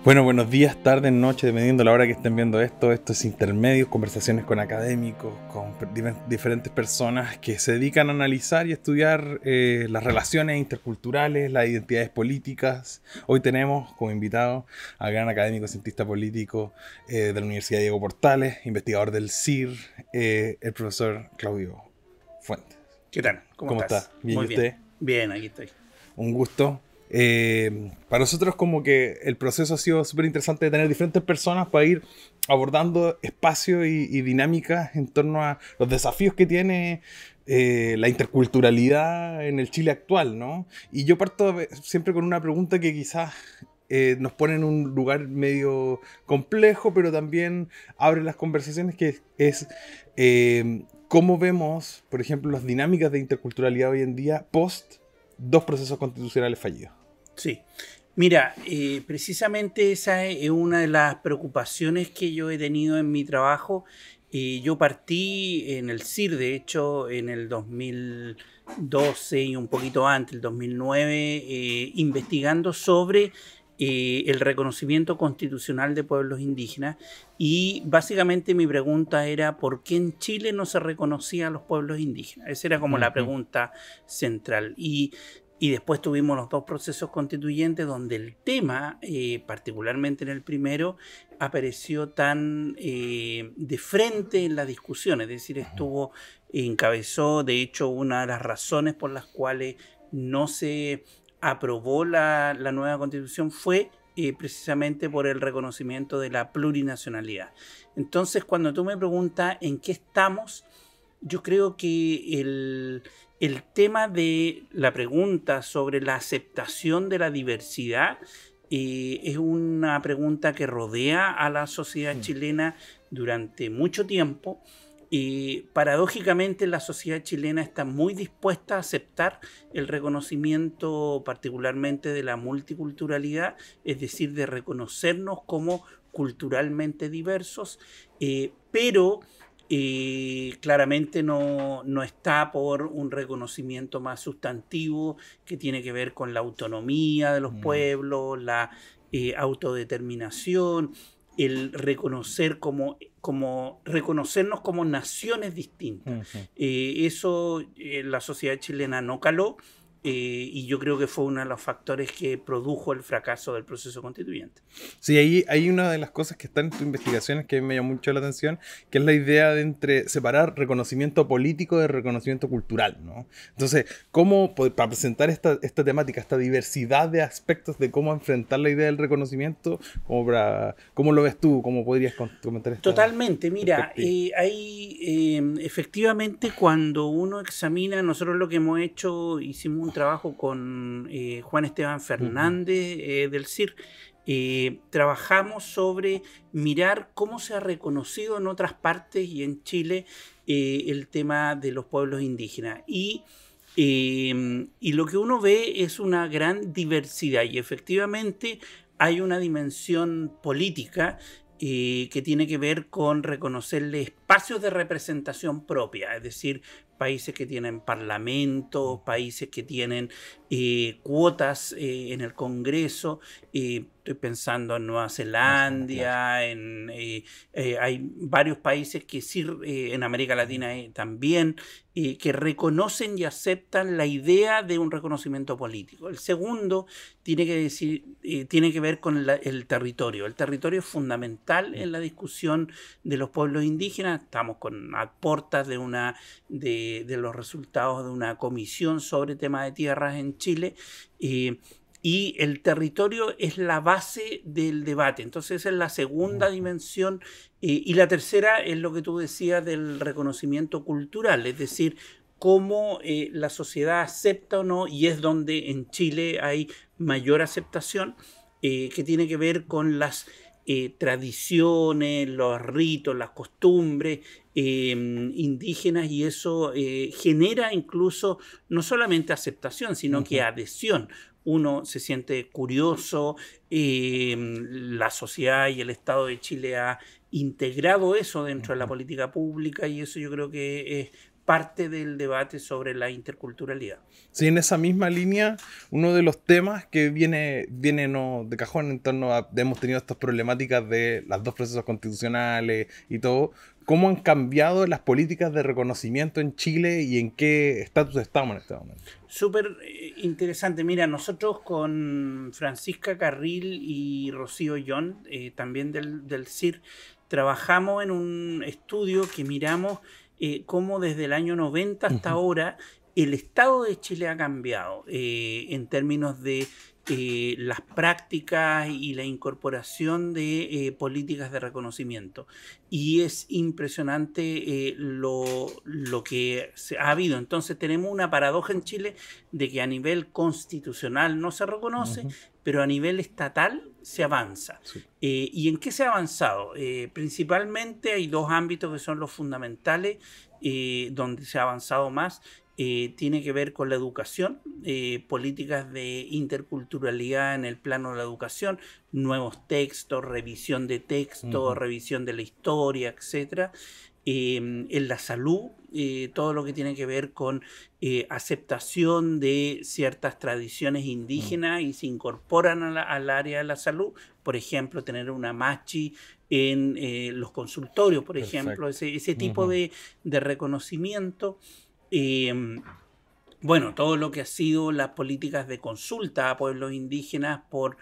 Bueno, buenos días, tardes, noches, dependiendo de la hora que estén viendo esto. Esto es Intermedios, conversaciones con académicos, con diferentes personas que se dedican a analizar y estudiar las relaciones interculturales, las identidades políticas. Hoy tenemos como invitado al gran académico, cientista político de la Universidad Diego Portales, investigador del CIR, el profesor Claudio Fuentes. ¿Qué tal? ¿Cómo ¿Cómo está? estás? ¿Bien y Muy bien. usted? Bien, aquí estoy. Un gusto. Para nosotros como que el proceso ha sido súper interesante de tener diferentes personas para ir abordando espacios y dinámicas en torno a los desafíos que tiene la interculturalidad en el Chile actual, ¿no? Y yo parto siempre con una pregunta que quizás nos pone en un lugar medio complejo, pero también abre las conversaciones, que es cómo vemos, por ejemplo, las dinámicas de interculturalidad hoy en día post dos procesos constitucionales fallidos. Sí. Mira, precisamente esa es una de las preocupaciones que yo he tenido en mi trabajo. Yo partí en el CIR, de hecho, en el 2012 y un poquito antes, el 2009, investigando sobre el reconocimiento constitucional de pueblos indígenas. Y básicamente mi pregunta era ¿por qué en Chile no se reconocía a los pueblos indígenas? Esa era como la pregunta central. Y después tuvimos los dos procesos constituyentes donde el tema, particularmente en el primero, apareció tan de frente en la discusión, es decir, encabezó, de hecho, una de las razones por las cuales no se aprobó la nueva constitución fue precisamente por el reconocimiento de la plurinacionalidad. Entonces, cuando tú me preguntas en qué estamos, yo creo que el tema de la pregunta sobre la aceptación de la diversidad es una pregunta que rodea a la sociedad chilena durante mucho tiempo. Paradójicamente, la sociedad chilena está muy dispuesta a aceptar el reconocimiento particularmente de la multiculturalidad, es decir, de reconocernos como culturalmente diversos, pero claramente no está por un reconocimiento más sustantivo que tiene que ver con la autonomía de los pueblos, la autodeterminación, el reconocernos como naciones distintas. Eso la sociedad chilena no caló, y yo creo que fue uno de los factores que produjo el fracaso del proceso constituyente. Sí, ahí hay una de las cosas que están en tus investigaciones que me llamó mucho la atención, que es la idea de separar reconocimiento político de reconocimiento cultural, ¿no? Entonces, para presentar esta temática, esta diversidad de aspectos de cómo enfrentar la idea del reconocimiento, ¿cómo lo ves tú? ¿Cómo podrías comentar esto? Totalmente, mira, efectivamente cuando uno examina, nosotros lo que hemos hecho, hicimos un trabajo con Juan Esteban Fernández del CIR, trabajamos sobre mirar cómo se ha reconocido en otras partes y en Chile el tema de los pueblos indígenas. Y lo que uno ve es una gran diversidad y efectivamente hay una dimensión política que tiene que ver con reconocerle espacios de representación propia, es decir, países que tienen parlamentos, países que tienen cuotas en el Congreso. Estoy pensando en Nueva Zelanda, hay varios países que sí, en América Latina también, que reconocen y aceptan la idea de un reconocimiento político. El segundo tiene que ver con el territorio. El territorio es fundamental en la discusión de los pueblos indígenas. Estamos a puertas de los resultados de una comisión sobre temas de tierras en Chile. Y el territorio es la base del debate. Entonces esa es la segunda dimensión. Y la tercera es lo que tú decías del reconocimiento cultural, es decir, cómo la sociedad acepta o no, y es donde en Chile hay mayor aceptación, que tiene que ver con las tradiciones, los ritos, las costumbres indígenas, y eso genera incluso no solamente aceptación, sino que adhesión. Uno se siente curioso, la sociedad y el Estado de Chile ha integrado eso dentro de la política pública, y eso yo creo que es parte del debate sobre la interculturalidad. Sí, en esa misma línea, uno de los temas que viene no, de cajón en torno a, hemos tenido estas problemáticas de los dos procesos constitucionales y todo, ¿cómo han cambiado las políticas de reconocimiento en Chile y en qué estatus estamos en este momento? Súper interesante. Mira, nosotros con Francisca Carril y Rocío Young, también del CIR, trabajamos en un estudio que miramos cómo desde el año 90 hasta ahora el Estado de Chile ha cambiado en términos de las prácticas y la incorporación de políticas de reconocimiento. Y es impresionante lo que ha habido. Entonces tenemos una paradoja en Chile de que a nivel constitucional no se reconoce, pero a nivel estatal se avanza. Sí. ¿Y en qué se ha avanzado? Principalmente hay dos ámbitos que son los fundamentales, donde se ha avanzado más. Tiene que ver con la educación, políticas de interculturalidad en el plano de la educación, nuevos textos, revisión de textos, revisión de la historia, etc. En la salud, todo lo que tiene que ver con aceptación de ciertas tradiciones indígenas y se incorporan al área de la salud. Por ejemplo, tener una machi en los consultorios, por ejemplo, ese tipo de reconocimiento. Bueno, todo lo que ha sido las políticas de consulta a pueblos indígenas por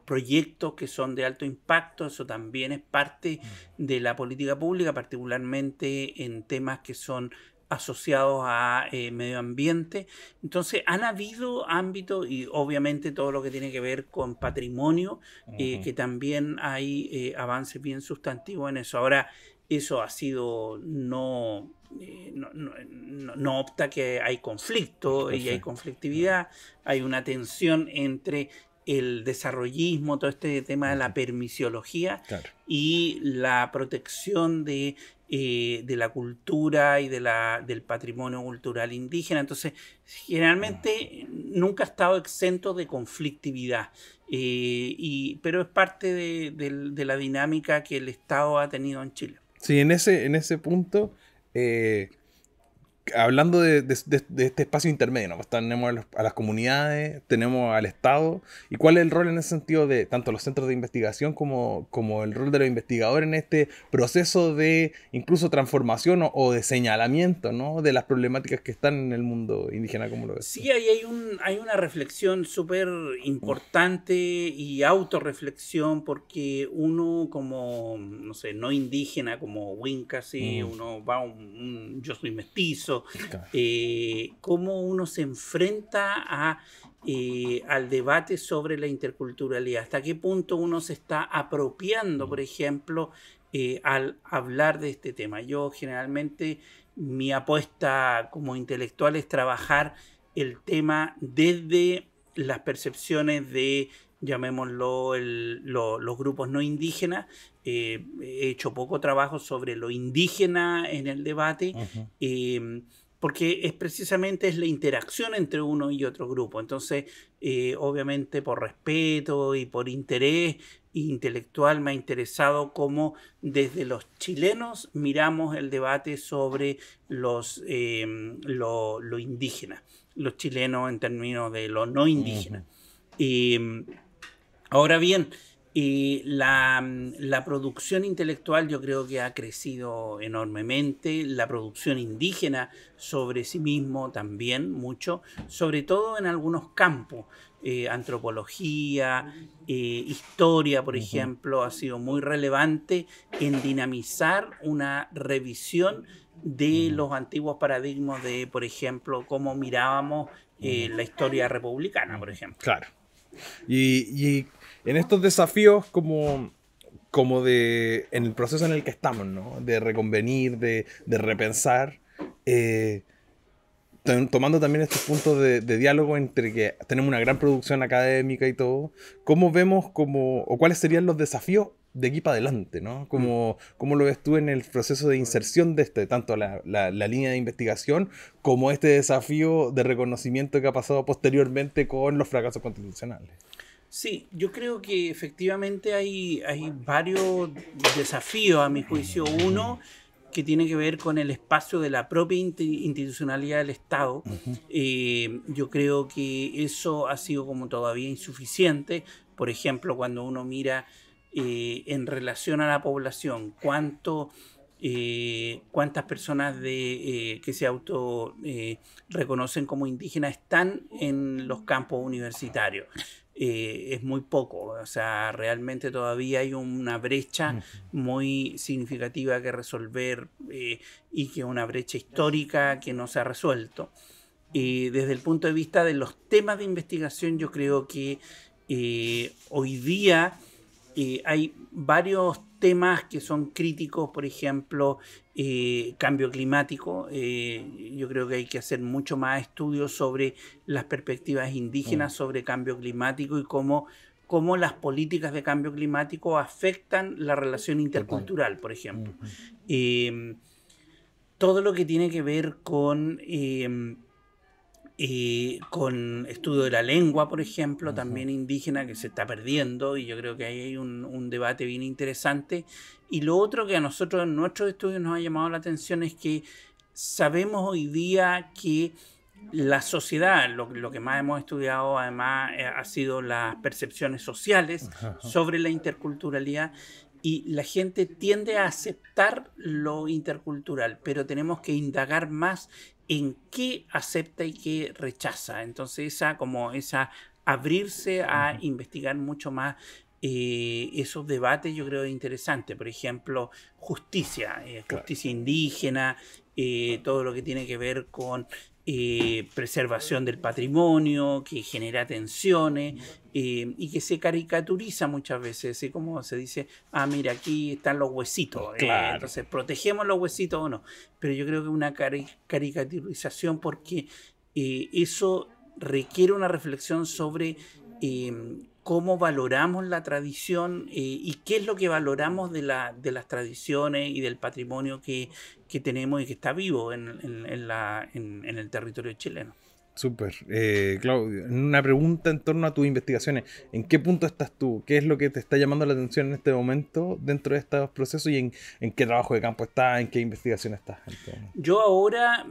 proyectos que son de alto impacto, eso también es parte de la política pública, particularmente en temas que son asociados a medio ambiente. Entonces han habido ámbitos y obviamente todo lo que tiene que ver con patrimonio, que también hay avances bien sustantivos en eso. Ahora, eso ha sido no obsta que hay conflicto y hay conflictividad, hay una tensión entre el desarrollismo, todo este tema de la permisiología y la protección de la cultura y del patrimonio cultural indígena. Entonces, generalmente nunca ha estado exento de conflictividad, pero es parte de la dinámica que el Estado ha tenido en Chile. Sí, en ese punto, hablando de este espacio intermedio, ¿no? Pues tenemos a las comunidades, tenemos al Estado, y cuál es el rol en ese sentido de tanto los centros de investigación como el rol de los investigadores en este proceso de incluso transformación o de señalamiento, ¿no? De las problemáticas que están en el mundo indígena, como lo ves. Sí, hay una reflexión súper importante y autorreflexión, porque uno como, no sé, no indígena, como Winca, ¿sí? Uno va yo soy mestizo, cómo uno se enfrenta al debate sobre la interculturalidad, hasta qué punto uno se está apropiando, por ejemplo, al hablar de este tema. Yo generalmente mi apuesta como intelectual es trabajar el tema desde las percepciones de, llamémoslo, los grupos no indígenas. He hecho poco trabajo sobre lo indígena en el debate, porque es precisamente la interacción entre uno y otro grupo. Entonces, obviamente por respeto y por interés intelectual me ha interesado cómo desde los chilenos miramos el debate sobre lo indígena, los chilenos en términos de lo no indígena. Ahora bien, la producción intelectual yo creo que ha crecido enormemente, la producción indígena sobre sí mismo también mucho, sobre todo en algunos campos. Antropología, historia, por ejemplo, ha sido muy relevante en dinamizar una revisión de los antiguos paradigmas de, por ejemplo, cómo mirábamos la historia republicana, por ejemplo. Claro. Y en estos desafíos en el proceso en el que estamos, ¿no? De reconvenir, de repensar, tomando también estos puntos de diálogo entre que tenemos una gran producción académica y todo, ¿cómo vemos o cuáles serían los desafíos de aquí para adelante, ¿no? ¿Cómo lo ves tú en el proceso de inserción de tanto la línea de investigación como este desafío de reconocimiento que ha pasado posteriormente con los fracasos constitucionales? Sí, yo creo que efectivamente hay varios desafíos a mi juicio. Uno, que tiene que ver con el espacio de la propia institucionalidad del Estado. Yo creo que eso ha sido como todavía insuficiente. Por ejemplo, cuando uno mira en relación a la población, cuántas personas que se reconocen como indígenas están en los campos universitarios. Es muy poco, o sea, realmente todavía hay una brecha muy significativa que resolver, y que es una brecha histórica que no se ha resuelto. Desde el punto de vista de los temas de investigación, yo creo que hoy día hay varios temas que son críticos, por ejemplo, cambio climático. Yo creo que hay que hacer mucho más estudios sobre las perspectivas indígenas sobre cambio climático y cómo las políticas de cambio climático afectan la relación intercultural, por ejemplo. Todo lo que tiene que ver con estudio de la lengua, por ejemplo, también indígena, que se está perdiendo, y yo creo que ahí hay un debate bien interesante. Y lo otro que a nosotros en nuestros estudios nos ha llamado la atención es que sabemos hoy día que la sociedad, lo que más hemos estudiado además ha sido las percepciones sociales sobre la interculturalidad, y la gente tiende a aceptar lo intercultural, pero tenemos que indagar más en qué acepta y qué rechaza. Entonces esa abrirse a investigar mucho más esos debates, yo creo, es interesante. Por ejemplo, justicia indígena, todo lo que tiene que ver con preservación del patrimonio, que genera tensiones, y que se caricaturiza muchas veces, así como se dice, mira, aquí están los huesitos, entonces protegemos los huesitos o no. Pero yo creo que una caricaturización, porque eso requiere una reflexión sobre cómo valoramos la tradición, y qué es lo que valoramos de las tradiciones y del patrimonio que tenemos y que está vivo en el territorio chileno. Súper. Claudio, una pregunta en torno a tus investigaciones. ¿En qué punto estás tú? ¿Qué es lo que te está llamando la atención en este momento dentro de estos procesos? ¿Y en qué trabajo de campo estás? ¿En qué investigación estás? Yo ahora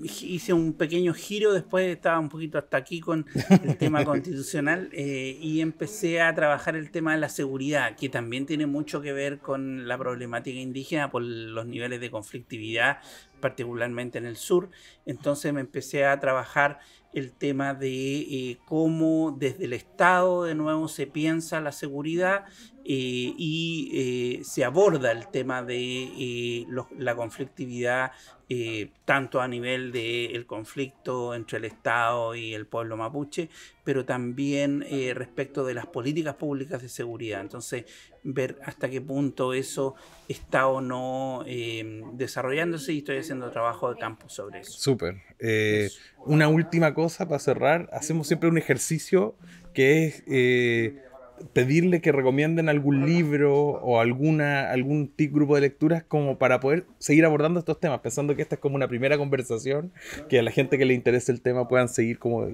hice un pequeño giro, después estaba un poquito hasta aquí con el tema constitucional, y empecé a trabajar el tema de la seguridad, que también tiene mucho que ver con la problemática indígena por los niveles de conflictividad, particularmente en el sur. Entonces me empecé a trabajar el tema de cómo desde el Estado de nuevo se piensa la seguridad, y se aborda el tema de la conflictividad, tanto a nivel del conflicto entre el Estado y el pueblo mapuche, pero también respecto de las políticas públicas de seguridad. Entonces, ver hasta qué punto eso está o no desarrollándose, y estoy haciendo trabajo de campo sobre eso. Súper. Una última cosa para cerrar. Hacemos siempre un ejercicio que es pedirle que recomienden algún libro o algún grupo de lecturas como para poder seguir abordando estos temas, pensando que esta es como una primera conversación, que a la gente que le interese el tema puedan seguir como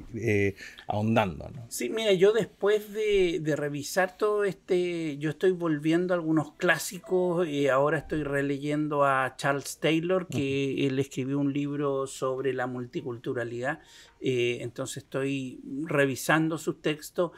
ahondando, ¿no? Sí, mira, yo después de revisar todo yo estoy volviendo a algunos clásicos, ahora estoy releyendo a Charles Taylor, que él escribió un libro sobre la multiculturalidad. Entonces estoy revisando sus textos,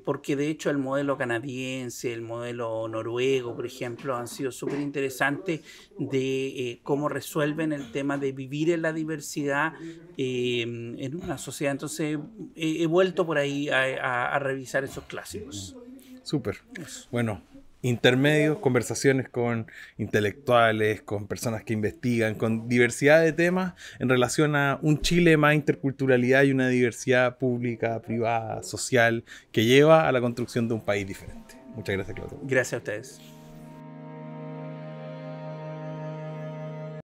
porque de hecho el modelo canadiense, el modelo noruego, por ejemplo, han sido súper interesantes de cómo resuelven el tema de vivir en la diversidad en una sociedad. Entonces he vuelto por ahí a revisar esos clásicos. Súper. Bueno, intermedios, conversaciones con intelectuales, con personas que investigan, con diversidad de temas en relación a un Chile más interculturalidad y una diversidad pública, privada, social, que lleva a la construcción de un país diferente. Muchas gracias, Claudio. Gracias a ustedes.